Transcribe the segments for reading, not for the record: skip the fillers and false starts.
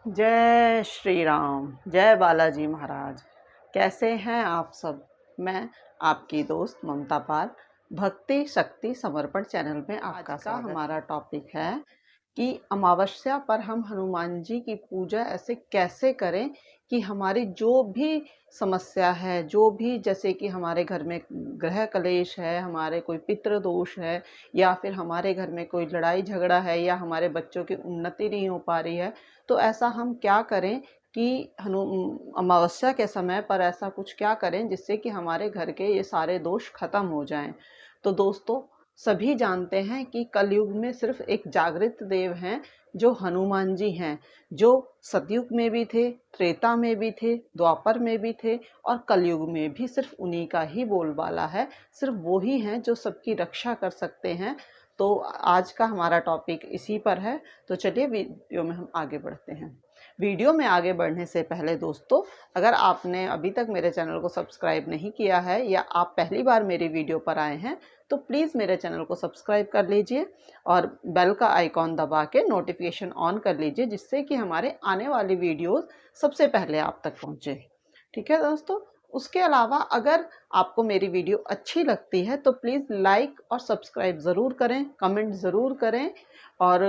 जय श्री राम, जय बालाजी महाराज। कैसे हैं आप सब? मैं आपकी दोस्त ममता पाल भक्ति शक्ति समर्पण चैनल में आपका स्वागत। हमारा टॉपिक है कि अमावस्या पर हम हनुमान जी की पूजा ऐसे कैसे करें कि हमारी जो भी समस्या है, जो भी जैसे कि हमारे घर में ग्रह कलेश है, हमारे कोई पितृ दोष है, या फिर हमारे घर में कोई लड़ाई झगड़ा है, या हमारे बच्चों की उन्नति नहीं हो पा रही है, तो ऐसा हम क्या करें कि अमावस्या के समय पर ऐसा कुछ क्या करें जिससे कि हमारे घर के ये सारे दोष खत्म हो जाएं। तो दोस्तों, सभी जानते हैं कि कलयुग में सिर्फ एक जागृत देव हैं जो हनुमान जी हैं, जो सतयुग में भी थे, त्रेता में भी थे, द्वापर में भी थे और कलयुग में भी सिर्फ उन्हीं का ही बोलबाला है। सिर्फ वो ही हैं जो सबकी रक्षा कर सकते हैं। तो आज का हमारा टॉपिक इसी पर है। तो चलिए वीडियो में हम आगे बढ़ते हैं। वीडियो में आगे बढ़ने से पहले दोस्तों, अगर आपने अभी तक मेरे चैनल को सब्सक्राइब नहीं किया है या आप पहली बार मेरी वीडियो पर आए हैं, तो प्लीज़ मेरे चैनल को सब्सक्राइब कर लीजिए और बेल का आइकॉन दबा के नोटिफिकेशन ऑन कर लीजिए, जिससे कि हमारे आने वाली वीडियोस सबसे पहले आप तक पहुंचे। ठीक है दोस्तों। उसके अलावा अगर आपको मेरी वीडियो अच्छी लगती है तो प्लीज़ लाइक और सब्सक्राइब ज़रूर करें, कमेंट ज़रूर करें। और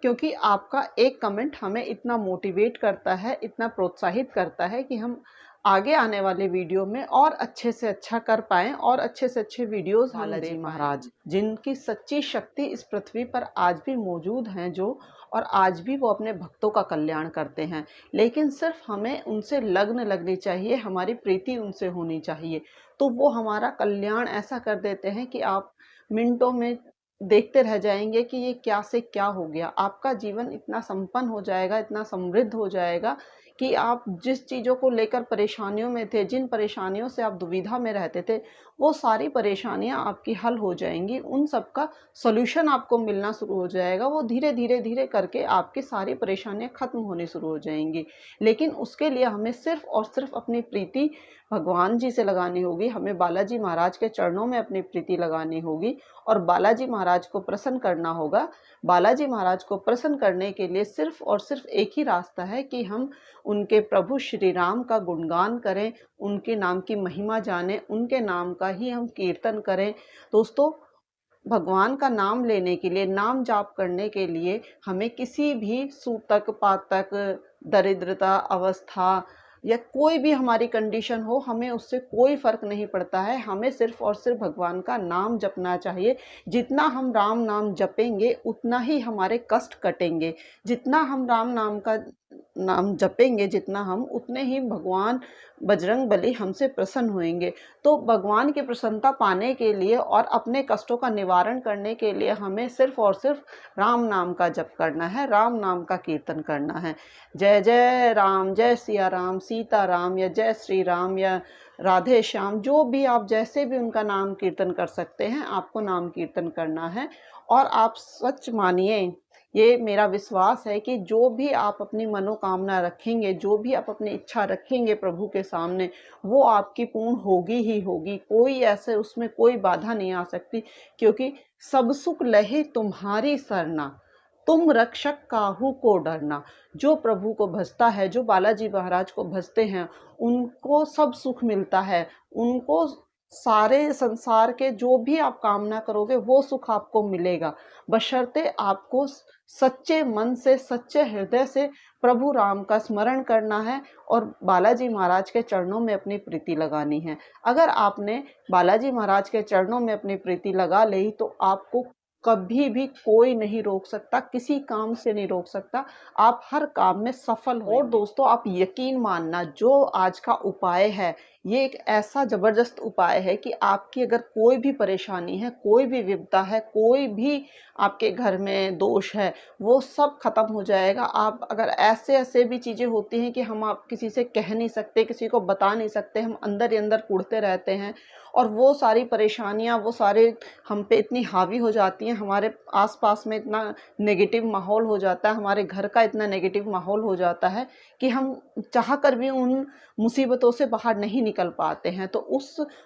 क्योंकि आपका एक कमेंट हमें इतना मोटिवेट करता है, इतना प्रोत्साहित करता है कि हम आगे आने वाले वीडियो में और अच्छे से अच्छा कर पाएँ और अच्छे से अच्छे वीडियोस हम दे महाराज, जिनकी सच्ची शक्ति इस पृथ्वी पर आज भी मौजूद हैं, जो और आज भी वो अपने भक्तों का कल्याण करते हैं। लेकिन सिर्फ हमें उनसे लगन लगनी चाहिए, हमारी प्रीति उनसे होनी चाहिए, तो वो हमारा कल्याण ऐसा कर देते हैं कि आप मिनटों में देखते रह जाएंगे कि ये क्या से क्या हो गया। आपका जीवन इतना संपन्न हो जाएगा, इतना समृद्ध हो जाएगा कि आप जिस चीज़ों को लेकर परेशानियों में थे, जिन परेशानियों से आप दुविधा में रहते थे, वो सारी परेशानियां आपकी हल हो जाएंगी। उन सब का सॉल्यूशन आपको मिलना शुरू हो जाएगा। वो धीरे धीरे धीरे करके आपकी सारी परेशानियां खत्म होनी शुरू हो जाएंगी। लेकिन उसके लिए हमें सिर्फ और सिर्फ अपनी प्रीति भगवान जी से लगानी होगी। हमें बालाजी महाराज के चरणों में अपनी प्रीति लगानी होगी और बालाजी महाराज को प्रसन्न करना होगा। बालाजी महाराज को प्रसन्न करने के लिए सिर्फ और सिर्फ एक ही रास्ता है कि हम उनके प्रभु श्री राम का गुणगान करें, उनके नाम की महिमा जानें, उनके नाम का ही हम कीर्तन करें। दोस्तों, भगवान का नाम लेने के लिए, नाम जाप करने के लिए हमें किसी भी सूतक पातक, दरिद्रता अवस्था या कोई भी हमारी कंडीशन हो, हमें उससे कोई फर्क नहीं पड़ता है। हमें सिर्फ और सिर्फ भगवान का नाम जपना चाहिए। जितना हम राम नाम जपेंगे उतना ही हमारे कष्ट कटेंगे। जितना हम राम नाम का नाम जपेंगे, जितना हम, उतने ही भगवान बजरंग बली हमसे प्रसन्न होंगे। तो भगवान की प्रसन्नता पाने के लिए और अपने कष्टों का निवारण करने के लिए हमें सिर्फ और सिर्फ राम नाम का जप करना है, राम नाम का कीर्तन करना है। जय जय राम, जय सिया राम, सीता राम, या जय श्री राम, या राधे श्याम, जो भी आप जैसे भी उनका नाम कीर्तन कर सकते हैं, आपको नाम कीर्तन करना है। और आप सच मानिए, ये मेरा विश्वास है कि जो भी आप अपनी मनोकामना रखेंगे, जो भी आप अपनी इच्छा रखेंगे प्रभु के सामने, वो आपकी पूर्ण होगी ही होगी। कोई ऐसे उसमें कोई बाधा नहीं आ सकती, क्योंकि सब सुख लहे तुम्हारी सरना, तुम रक्षक काहू को डरना। जो प्रभु को भजता है, जो बालाजी महाराज को भजते हैं, उनको सब सुख मिलता है। उनको सारे संसार के जो भी आप कामना करोगे वो सुख आपको मिलेगा, बशर्ते आपको सच्चे मन से, सच्चे हृदय से प्रभु राम का स्मरण करना है और बालाजी महाराज के चरणों में अपनी प्रीति लगानी है। अगर आपने बालाजी महाराज के चरणों में अपनी प्रीति लगा ली तो आपको कभी भी कोई नहीं रोक सकता, किसी काम से नहीं रोक सकता। आप हर काम में सफल हो। और दोस्तों, आप यकीन मानना, जो आज का उपाय है, ये एक ऐसा जबरदस्त उपाय है कि आपकी अगर कोई भी परेशानी है, कोई भी विपदा है, कोई भी आपके घर में दोष है, वो सब खत्म हो जाएगा। आप अगर ऐसे ऐसे भी चीज़ें होती हैं कि हम आप किसी से कह नहीं सकते, किसी को बता नहीं सकते, हम अंदर ही अंदर कुढ़ते रहते हैं, और वो सारी परेशानियां, वो सारे हम पे इतनी हावी हो जाती हैं, हमारे आसपास में इतना नेगेटिव माहौल हो जाता है, हमारे घर का इतना नेगेटिव माहौल हो जाता है कि हम चाह कर भी उन मुसीबतों से बाहर नहीं निकल पाते हैं। तो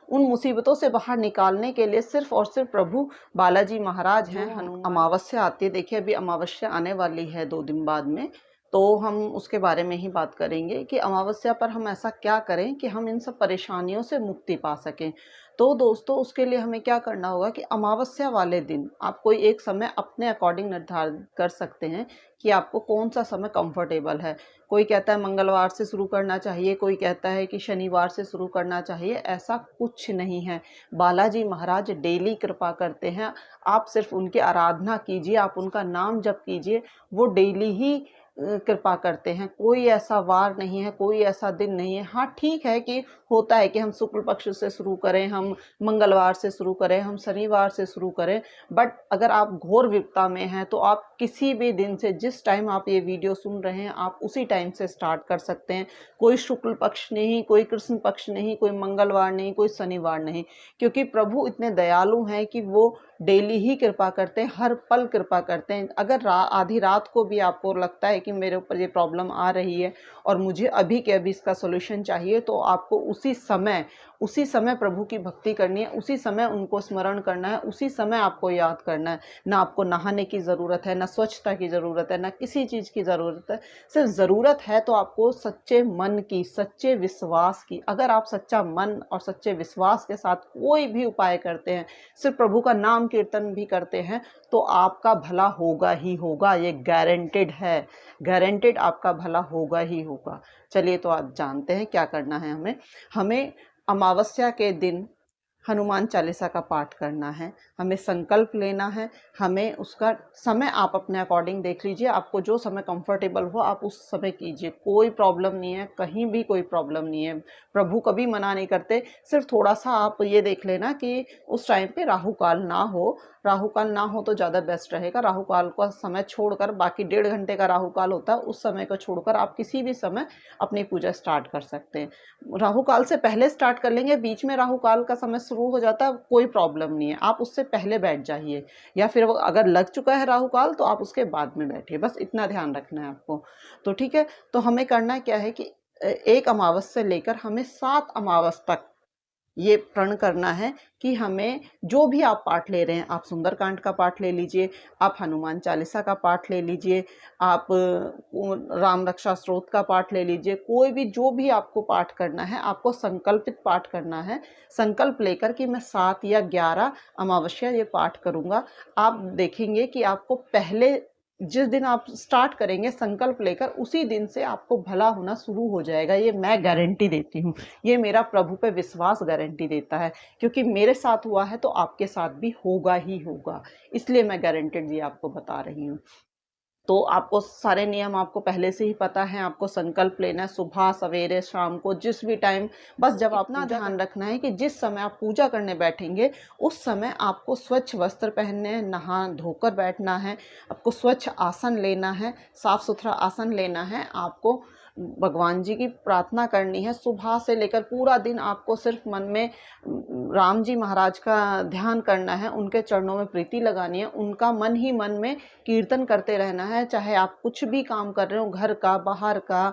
उन मुसीबतों से बाहर निकालने के लिए सिर्फ और सिर्फ प्रभु बालाजी महाराज हैं। अमावस्या आती है, देखिए अभी अमावस्या आने वाली है 2 दिन बाद में। तो हम उसके बारे में ही बात करेंगे कि अमावस्या पर हम ऐसा क्या करें कि हम इन सब परेशानियों से मुक्ति पा सकें। तो दोस्तों, उसके लिए हमें क्या करना होगा कि अमावस्या वाले दिन आप कोई एक समय अपने अकॉर्डिंग निर्धारित कर सकते हैं कि आपको कौन सा समय कंफर्टेबल है। कोई कहता है मंगलवार से शुरू करना चाहिए, कोई कहता है कि शनिवार से शुरू करना चाहिए। ऐसा कुछ नहीं है। बालाजी महाराज डेली कृपा करते हैं। आप सिर्फ उनकी आराधना कीजिए, आप उनका नाम जप कीजिए, वो डेली ही कृपा करते हैं। कोई ऐसा वार नहीं है, कोई ऐसा दिन नहीं है। हाँ, ठीक है कि होता है कि हम शुक्ल पक्ष से शुरू करें, हम मंगलवार से शुरू करें, हम शनिवार से शुरू करें, बट अगर आप घोर विपदा में हैं तो आप किसी भी दिन से, जिस टाइम आप ये वीडियो सुन रहे हैं, आप उसी टाइम से स्टार्ट कर सकते हैं। कोई शुक्ल पक्ष नहीं, कोई कृष्ण पक्ष नहीं, कोई मंगलवार नहीं, कोई शनिवार नहीं, क्योंकि प्रभु इतने दयालु हैं कि वो डेली ही कृपा करते हैं, हर पल कृपा करते हैं। अगर आधी रात को भी आपको लगता है कि मेरे ऊपर ये प्रॉब्लम आ रही है और मुझे अभी के अभी इसका सॉल्यूशन चाहिए, तो आपको उसी समय प्रभु की भक्ति करनी है, उसी समय उनको स्मरण करना है, उसी समय आपको याद करना है। ना आपको नहाने की ज़रूरत है, ना स्वच्छता की ज़रूरत है, ना किसी चीज़ की ज़रूरत है। सिर्फ ज़रूरत है तो आपको सच्चे मन की, सच्चे विश्वास की। अगर आप सच्चा मन और सच्चे विश्वास के साथ कोई भी उपाय करते हैं, सिर्फ प्रभु का नाम कीर्तन भी करते हैं, तो आपका भला होगा ही होगा। ये गारंटेड है, गारंटेड आपका भला होगा ही होगा। चलिए, तो आप जानते हैं क्या करना है हमें। हमें अमावस्या के दिन हनुमान चालीसा का पाठ करना है, हमें संकल्प लेना है। हमें उसका समय आप अपने अकॉर्डिंग देख लीजिए, आपको जो समय कंफर्टेबल हो आप उस समय कीजिए, कोई प्रॉब्लम नहीं है, कहीं भी कोई प्रॉब्लम नहीं है। प्रभु कभी मना नहीं करते। सिर्फ थोड़ा सा आप ये देख लेना कि उस टाइम पे राहु काल ना हो। राहु काल ना हो तो ज़्यादा बेस्ट रहेगा। राहु काल का समय छोड़कर, बाकी 1.5 घंटे का राहु काल होता है, उस समय को छोड़कर आप किसी भी समय अपनी पूजा स्टार्ट कर सकते हैं। राहु काल से पहले स्टार्ट कर लेंगे, बीच में राहु काल का समय शुरू हो जाता है, कोई प्रॉब्लम नहीं है, आप उससे पहले बैठ जाइए, या फिर अगर लग चुका है राहु काल तो आप उसके बाद में बैठिए। बस इतना ध्यान रखना है आपको। तो ठीक है, तो हमें करना क्या है कि एक अमावस से लेकर हमें 7 अमावस तक ये प्रण करना है कि हमें जो भी आप पाठ ले रहे हैं, आप सुंदरकांड का पाठ ले लीजिए, आप हनुमान चालीसा का पाठ ले लीजिए, आप राम रक्षा स्तोत्र का पाठ ले लीजिए, कोई भी जो भी आपको पाठ करना है, आपको संकल्पित पाठ करना है। संकल्प लेकर कि मैं 7 या 11 अमावस्या ये पाठ करूँगा। आप देखेंगे कि आपको पहले जिस दिन आप स्टार्ट करेंगे संकल्प लेकर, उसी दिन से आपको भला होना शुरू हो जाएगा। ये मैं गारंटी देती हूँ। ये मेरा प्रभु पे विश्वास गारंटी देता है, क्योंकि मेरे साथ हुआ है तो आपके साथ भी होगा ही होगा। इसलिए मैं गारंटेड ये आपको बता रही हूँ। तो आपको सारे नियम आपको पहले से ही पता है। आपको संकल्प लेना है सुबह, सवेरे, शाम को, जिस भी टाइम। बस जब आप इतना ध्यान रखना है कि जिस समय आप पूजा करने बैठेंगे, उस समय आपको स्वच्छ वस्त्र पहनने हैं, नहा धोकर बैठना है, आपको स्वच्छ आसन लेना है, साफ सुथरा आसन लेना है। आपको भगवान जी की प्रार्थना करनी है। सुबह से लेकर पूरा दिन आपको सिर्फ मन में राम जी महाराज का ध्यान करना है, उनके चरणों में प्रीति लगानी है, उनका मन ही मन में कीर्तन करते रहना है। चाहे आप कुछ भी काम कर रहे हो, घर का, बाहर का,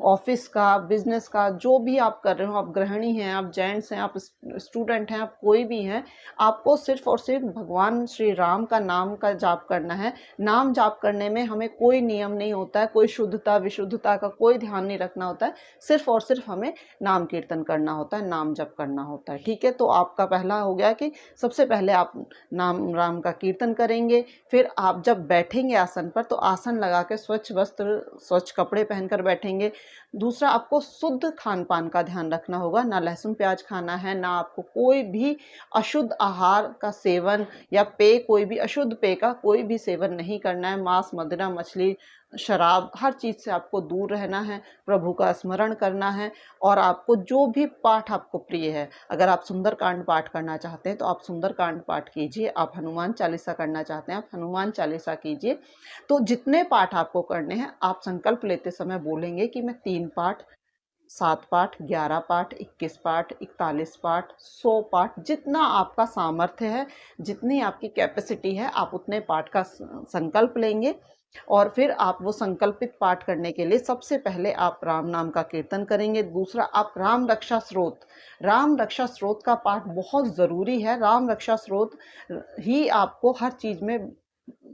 ऑफिस का, बिजनेस का, जो भी आप कर रहे हो, आप गृहिणी हैं, आप जेंट्स हैं, आप स्टूडेंट हैं, आप कोई भी हैं, आपको सिर्फ और सिर्फ भगवान श्री राम का नाम का जाप करना है। नाम जाप करने में हमें कोई नियम नहीं होता है, कोई शुद्धता विशुद्धता का कोई ध्यान नहीं रखना होता है। सिर्फ और सिर्फ हमें नाम कीर्तन करना होता है, नाम जप करना होता है। ठीक है, तो आपका पहला हो गया कि सबसे पहले आप नाम राम का कीर्तन करेंगे। फिर आप जब बैठेंगे आसन पर, तो आसन लगा के स्वच्छ वस्त्र, स्वच्छ कपड़े पहनकर बैठेंगे। दूसरा, आपको शुद्ध खान पान का ध्यान रखना होगा। ना लहसुन प्याज खाना है, ना आपको कोई भी अशुद्ध आहार का सेवन या पेय, कोई भी अशुद्ध पेय का कोई भी सेवन नहीं करना है। मांस, मदिरा, मछली, शराब, हर चीज़ से आपको दूर रहना है। प्रभु का स्मरण करना है। और आपको जो भी पाठ आपको प्रिय है, अगर आप सुंदरकांड पाठ करना चाहते हैं तो आप सुंदरकांड पाठ कीजिए, आप हनुमान चालीसा करना चाहते हैं आप हनुमान चालीसा कीजिए। तो जितने पाठ आपको करने हैं, आप संकल्प लेते समय बोलेंगे कि मैं 3 पाठ, 7 पाठ, 11 पाठ, 21 पाठ, 41 पाठ, 100 पाठ, जितना आपका सामर्थ्य है, जितनी आपकी कैपेसिटी है, आप उतने पाठ का संकल्प लेंगे। और फिर आप वो संकल्पित पाठ करने के लिए सबसे पहले आप राम नाम का कीर्तन करेंगे। दूसरा, आप राम रक्षा स्रोत का पाठ बहुत ज़रूरी है। राम रक्षा स्रोत ही आपको हर चीज़ में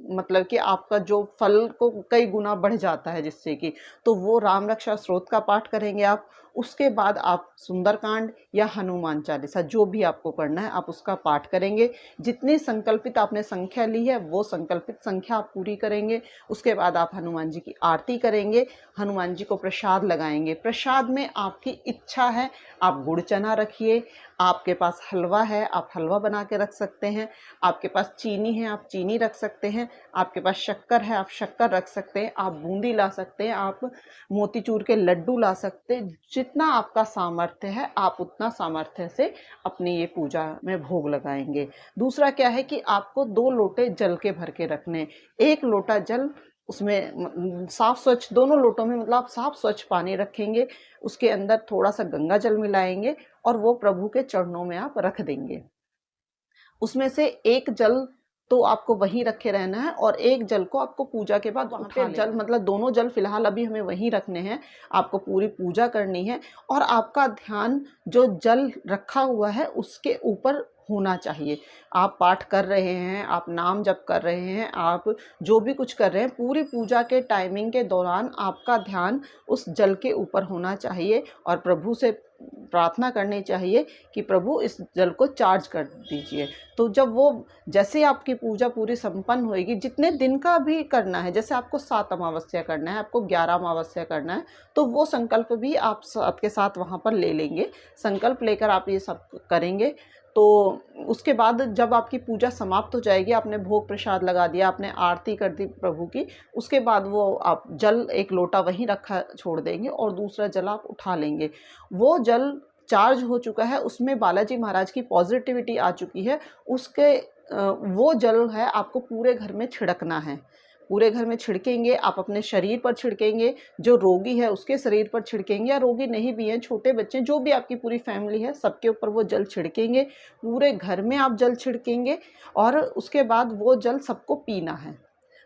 मतलब कि आपका जो फल को कई गुना बढ़ जाता है जिससे कि, तो वो राम रक्षा स्तोत्र का पाठ करेंगे आप। उसके बाद आप सुंदरकांड या हनुमान चालीसा जो भी आपको करना है आप उसका पाठ करेंगे। जितनी संकल्पित आपने संख्या ली है वो संकल्पित संख्या आप पूरी करेंगे। उसके बाद आप हनुमान जी की आरती करेंगे, हनुमान जी को प्रसाद लगाएंगे। प्रसाद में आपकी इच्छा है आप गुड़ चना रखिए, आपके पास हलवा है आप हलवा बना के रख सकते हैं, आपके पास चीनी है आप चीनी रख सकते हैं, आपके पास शक्कर है आप शक्कर रख सकते हैं, आप बूंदी ला सकते हैं, आप मोतीचूर के लड्डू ला सकते हैं। जितना आपका सामर्थ्य है आप उतना सामर्थ्य से अपनी ये पूजा में भोग लगाएंगे। दूसरा क्या है कि आपको 2 लोटे जल के भर के रखने। 1 लोटा जल उसमें साफ स्वच्छ, दोनों लोटों में मतलब आप साफ स्वच्छ पानी रखेंगे, उसके अंदर थोड़ा सा गंगा जल मिलाएंगे और वो प्रभु के चरणों में आप रख देंगे। उसमें से 1 जल तो आपको वहीं रखे रहना है और 1 जल को आपको पूजा के बाद वहाँ पे जल, मतलब दोनों जल फिलहाल अभी हमें वहीं रखने हैं। आपको पूरी पूजा करनी है और आपका ध्यान जो जल रखा हुआ है उसके ऊपर होना चाहिए। आप पाठ कर रहे हैं, आप नाम जप कर रहे हैं, आप जो भी कुछ कर रहे हैं, पूरी पूजा के टाइमिंग के दौरान आपका ध्यान उस जल के ऊपर होना चाहिए और प्रभु से प्रार्थना करनी चाहिए कि प्रभु इस जल को चार्ज कर दीजिए। तो जब वो, जैसे आपकी पूजा पूरी संपन्न होएगी, जितने दिन का भी करना है, जैसे आपको 7 अमावस्या करना है, आपको 11 अमावस्या करना है, तो वो संकल्प भी आप आपके साथ वहाँ पर ले लेंगे। संकल्प लेकर आप ये सब करेंगे। तो उसके बाद जब आपकी पूजा समाप्त हो जाएगी, आपने भोग प्रसाद लगा दिया, आपने आरती कर दी प्रभु की, उसके बाद वो आप जल 1 लोटा वहीं रखा छोड़ देंगे और दूसरा जल आप उठा लेंगे। वो जल चार्ज हो चुका है, उसमें बालाजी महाराज की पॉजिटिविटी आ चुकी है। उसके वो जल है आपको पूरे घर में छिड़कना है। पूरे घर में छिड़केंगे, आप अपने शरीर पर छिड़केंगे, जो रोगी है उसके शरीर पर छिड़केंगे, या रोगी नहीं भी हैं, छोटे बच्चे, जो भी आपकी पूरी फैमिली है, सबके ऊपर वो जल छिड़केंगे। पूरे घर में आप जल छिड़केंगे और उसके बाद वो जल सबको पीना है।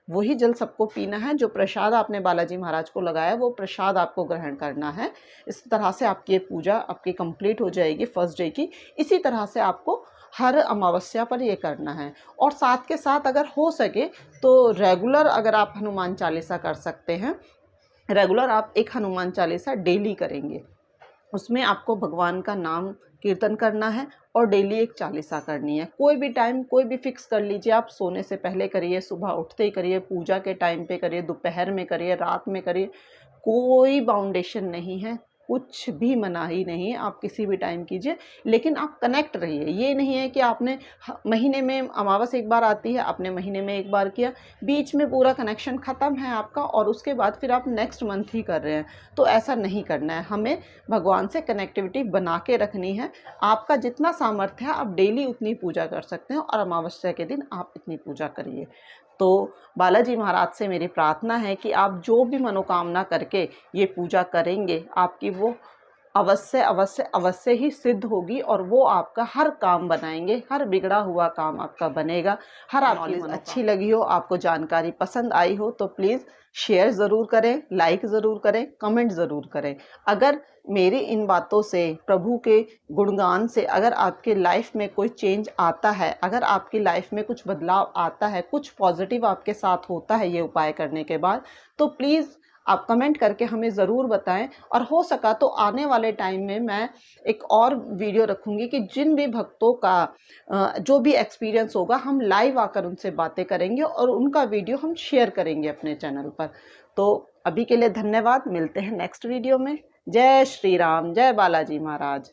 वही जल सबको पीना है। जो प्रसाद आपने बालाजी महाराज को लगाया वो प्रसाद आपको ग्रहण करना है। इस तरह से आपकी ये पूजा आपकी कंप्लीट हो जाएगी फर्स्ट डे की। इसी तरह से आपको हर अमावस्या पर ये करना है। और साथ के साथ अगर हो सके तो रेगुलर अगर आप हनुमान चालीसा कर सकते हैं, रेगुलर आप एक हनुमान चालीसा डेली करेंगे। उसमें आपको भगवान का नाम कीर्तन करना है और डेली एक चालीसा करनी है। कोई भी टाइम कोई भी फिक्स कर लीजिए, आप सोने से पहले करिए, सुबह उठते ही करिए, पूजा के टाइम पे करिए, दोपहर में करिए, रात में करिए, कोई बाउंडेशन नहीं है, कुछ भी मनाही नहीं है, आप किसी भी टाइम कीजिए, लेकिन आप कनेक्ट रहिए। ये नहीं है कि आपने महीने में अमावस एक बार आती है, आपने महीने में एक बार किया, बीच में पूरा कनेक्शन ख़त्म है आपका और उसके बाद फिर आप नेक्स्ट मंथ ही कर रहे हैं, तो ऐसा नहीं करना है। हमें भगवान से कनेक्टिविटी बना के रखनी है। आपका जितना सामर्थ्य है आप डेली उतनी पूजा कर सकते हैं और अमावस्या के दिन आप इतनी पूजा करिए। तो बालाजी महाराज से मेरी प्रार्थना है कि आप जो भी मनोकामना करके ये पूजा करेंगे, आपकी वो अवश्य अवश्य अवश्य ही सिद्ध होगी और वो आपका हर काम बनाएंगे, हर बिगड़ा हुआ काम आपका बनेगा। हर आपकी नॉलेज अच्छी लगी हो, आपको जानकारी पसंद आई हो तो प्लीज़ शेयर ज़रूर करें, लाइक ज़रूर करें, कमेंट ज़रूर करें। अगर मेरी इन बातों से, प्रभु के गुणगान से अगर आपके लाइफ में कोई चेंज आता है, अगर आपकी लाइफ में कुछ बदलाव आता है, कुछ पॉजिटिव आपके साथ होता है ये उपाय करने के बाद, तो प्लीज़ आप कमेंट करके हमें ज़रूर बताएं। और हो सका तो आने वाले टाइम में मैं एक और वीडियो रखूंगी कि जिन भी भक्तों का जो भी एक्सपीरियंस होगा हम लाइव आकर उनसे बातें करेंगे और उनका वीडियो हम शेयर करेंगे अपने चैनल पर। तो अभी के लिए धन्यवाद, मिलते हैं नेक्स्ट वीडियो में। जय श्री राम, जय बालाजी महाराज।